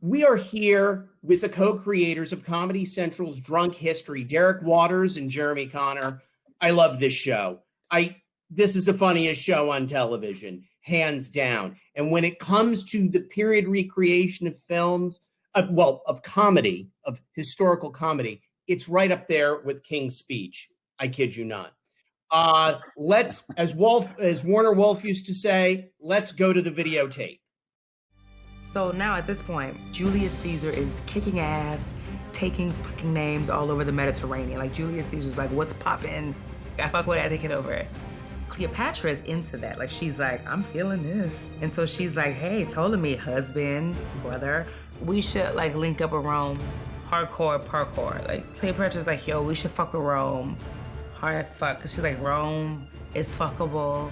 We are here with the co-creators of Comedy Central's Drunk History, Derek Waters and Jeremy Connor. I love this show. This is the funniest show on television, hands down. And when it comes to the period recreation of films, of comedy, of historical comedy, it's right up there with King's Speech. I kid you not. Let's, as Warner Wolf used to say, let's go to the videotape. So now at this point, Julius Caesar is kicking ass, taking fucking names all over the Mediterranean. Like Julius Caesar's like, what's poppin'? I fuck with that, take it over. Cleopatra is into that. Like she's like, I'm feeling this. And so she's like, hey, Ptolemy, husband, brother, we should like link up with Rome. Hardcore parkour. Like Cleopatra's like, yo, we should fuck with Rome. Hard as fuck, cause she's like, Rome is fuckable.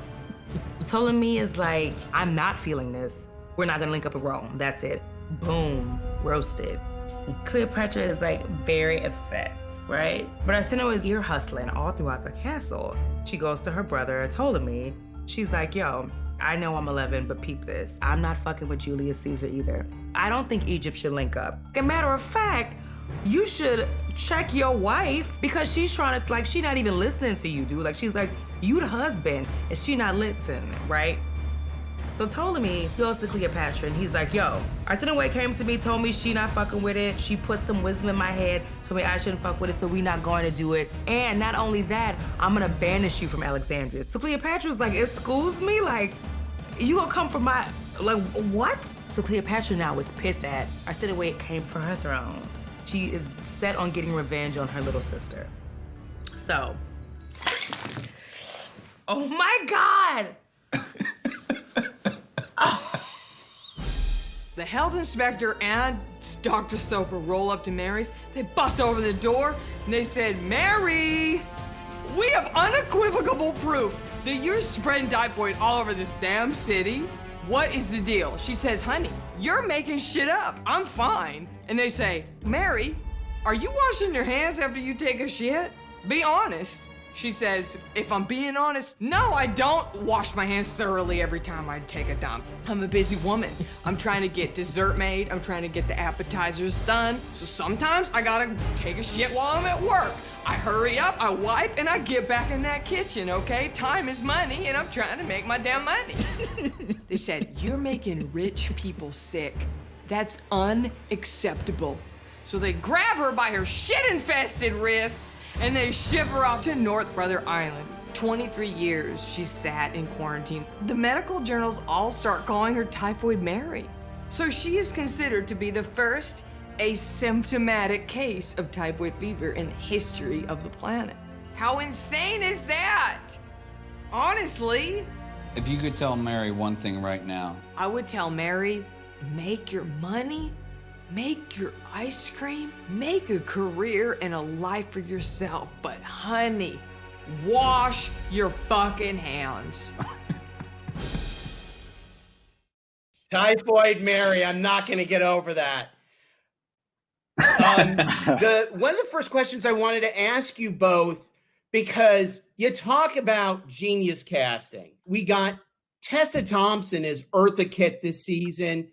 Ptolemy is like, I'm not feeling this. We're not gonna link up with Rome, that's it. Boom, roasted. Cleopatra is like very upset, right? But Arsinoe is ear hustling all throughout the castle. She goes to her brother, Ptolemy. She's like, yo, I know I'm 11, but peep this. I'm not fucking with Julius Caesar either. I don't think Egypt should link up. As a matter of fact, you should check your wife because she's trying to, like, she's not even listening to you, dude. Like, she's like, you the husband, and she not listening, right? So Ptolemy goes to Cleopatra and he's like, yo, Arsinoe came to me, told me she not fucking with it. She put some wisdom in my head, told me I shouldn't fuck with it, so we not going to do it. And not only that, I'm gonna banish you from Alexandria. So Cleopatra's like, excuse me? Like, you gonna come from my, like, what? So Cleopatra now is pissed at Arsinoe came for her throne. She is set on getting revenge on her little sister. So, oh my God! The health inspector and Dr. Soper roll up to Mary's. They bust over the door and they said, Mary, we have unequivocal proof that you're spreading typhoid all over this damn city. What is the deal? She says, honey, you're making shit up. I'm fine. And they say, Mary, are you washing your hands after you take a shit? Be honest. She says, if I'm being honest, no, I don't wash my hands thoroughly every time I take a dump. I'm a busy woman. I'm trying to get dessert made. I'm trying to get the appetizers done. So sometimes I gotta take a shit while I'm at work. I hurry up, I wipe, and I get back in that kitchen, okay? Time is money, and I'm trying to make my damn money. They said, you're making rich people sick. That's unacceptable. So they grab her by her shit-infested wrists and they ship her off to North Brother Island. 23 years she sat in quarantine. The medical journals all start calling her Typhoid Mary. So she is considered to be the first asymptomatic case of typhoid fever in the history of the planet. How insane is that? Honestly. If you could tell Mary one thing right now. I would tell Mary, make your money, make your ice cream, make a career and a life for yourself. But honey, wash your fucking hands. Typhoid Mary, I'm not going to get over that. One of the first questions I wanted to ask you both, because you talk about genius casting. We got Tessa Thompson as Eartha Kitt this season,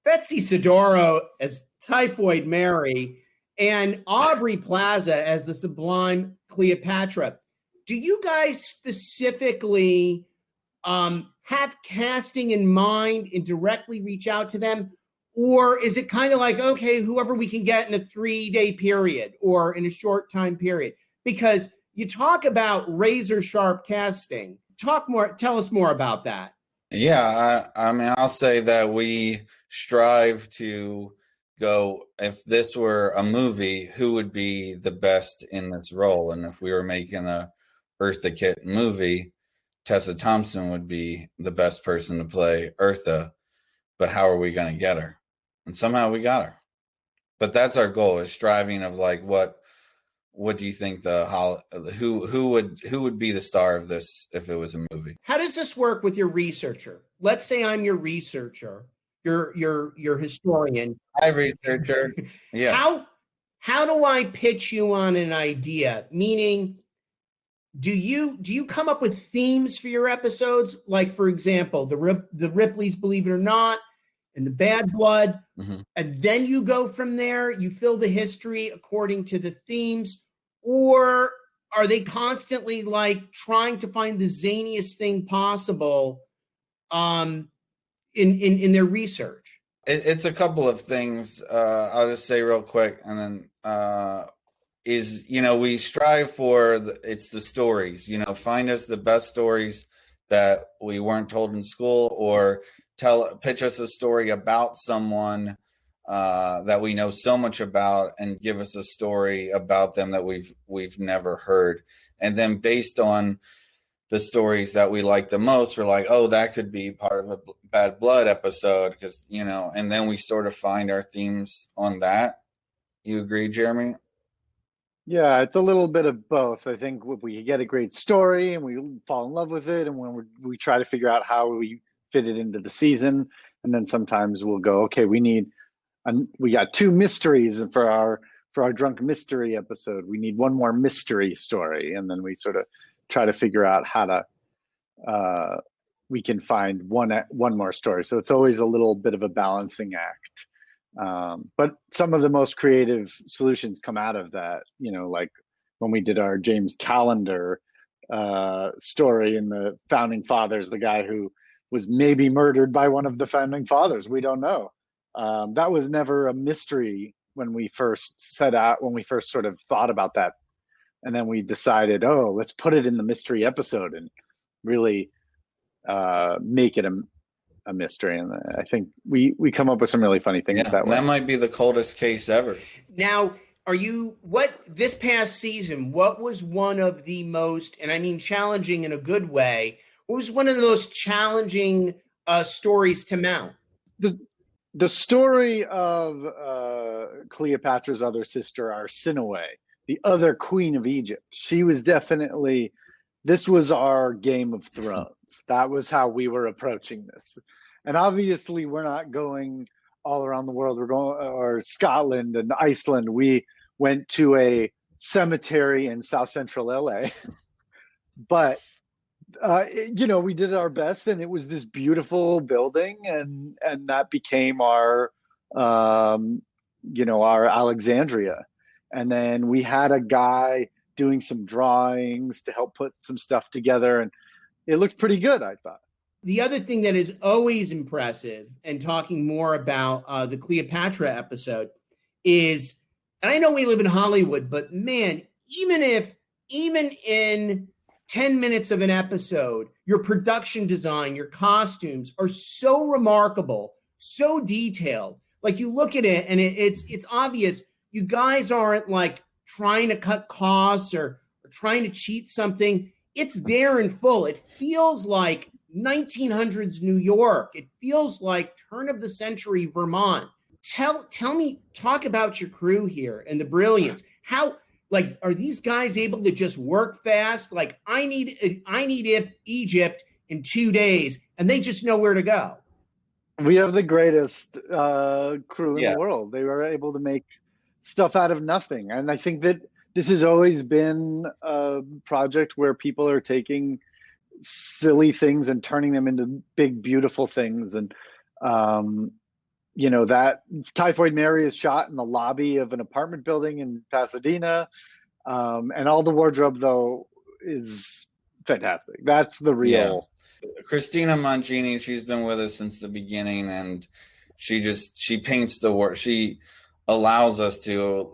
Betsy Sidoro as Typhoid Mary, and Aubrey Plaza as the Sublime Cleopatra. Do you guys specifically have casting in mind and directly reach out to them? Or is it kind of like, okay, whoever we can get in a 3-day period or in a short time period? Because you talk about razor sharp casting. Tell us more about that. Yeah, I mean, I'll say that we strive to go, if this were a movie, who would be the best in this role? And if we were making a Eartha Kitt movie, Tessa Thompson would be the best person to play Eartha. But how are we going to get her? And somehow we got her. But that's our goal, is striving of like, what do you think who would be the star of this if it was a movie? How does this work with your researcher? Let's say I'm your researcher, your historian. Hi, researcher. Yeah. How do I pitch you on an idea? Meaning, do you come up with themes for your episodes? Like, for example, the Ripley's Believe It or Not, and the bad blood, Mm-hmm. and then you go from there? You fill the history according to the themes, or are they constantly like trying to find the zaniest thing possible in their research? It's a couple of things. I'll just say real quick, and then is, we strive for it's the stories. Find us the best stories that we weren't told in school, or pitch us a story about someone that we know so much about, and give us a story about them that we've never heard. And then based on the stories that we like the most, we're like, oh, that could be part of a Bad Blood episode, because and then we sort of find our themes on that. You agree, Jeremy? Yeah, it's a little bit of both. I think we get a great story and we fall in love with it, and when we try to figure out how we fit it into the season, and then sometimes we'll go, okay, we got 2 mysteries for our drunk mystery episode. We need one more mystery story, and then we sort of try to figure out how to we can find one more story. So it's always a little bit of a balancing act. But some of the most creative solutions come out of that, like when we did our James Callender story in the Founding Fathers, the guy who was maybe murdered by one of the Founding Fathers. We don't know. That was never a mystery when we first sort of thought about that. And then we decided, oh, let's put it in the mystery episode and really make it a mystery. And I think we come up with some really funny things that way. That might be the coldest case ever. Now, this past season, what was one of the most, and I mean challenging in a good way, what was one of the most challenging stories to mount? The story of Cleopatra's other sister, Arsinoe, the other queen of Egypt. She was this was our Game of Thrones. That was how we were approaching this. And obviously we're not going all around the world. We're going, or Scotland and Iceland. We went to a cemetery in South Central LA, but we did our best, and it was this beautiful building, and that became our our Alexandria. And then we had a guy doing some drawings to help put some stuff together, and it looked pretty good, I thought. The other thing that is always impressive, and talking more about the Cleopatra episode, is, and I know we live in Hollywood, but man, even in 10 minutes of an episode, your production design, your costumes are so remarkable, so detailed. Like, you look at it and it's obvious you guys aren't like trying to cut costs or trying to cheat something. It's there in full. It feels like 1900s New York. It feels like turn of the century Vermont. Talk about your crew here and the brilliance. How, like, are these guys able to just work fast? Like, I need Egypt in 2 days, and they just know where to go. We have the greatest crew in the world. They were able to make stuff out of nothing. And I think that this has always been a project where people are taking silly things and turning them into big, beautiful things. And, that Typhoid Mary is shot in the lobby of an apartment building in Pasadena. And all the wardrobe, though, is fantastic. That's the real. Yeah. Christina Mangini, she's been with us since the beginning, and she paints the work. She allows us to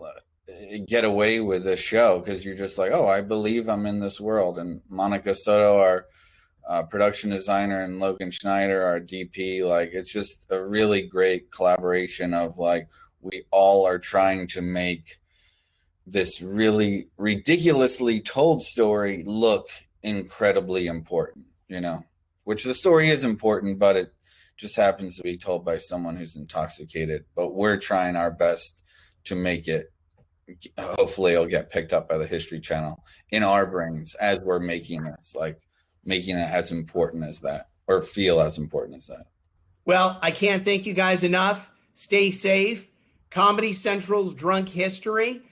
get away with this show, because you're just like, oh, I believe I'm in this world. And Monica Soto, our production designer, and Logan Schneider, our DP, like, it's just a really great collaboration of, like, we all are trying to make this really ridiculously told story look incredibly important, which the story is important, but it just happens to be told by someone who's intoxicated. But we're trying our best to make it, hopefully it'll get picked up by the History Channel in our brains as we're making this, like making it as important as that, or feel as important as that. Well, I can't thank you guys enough. Stay safe. Comedy Central's Drunk History.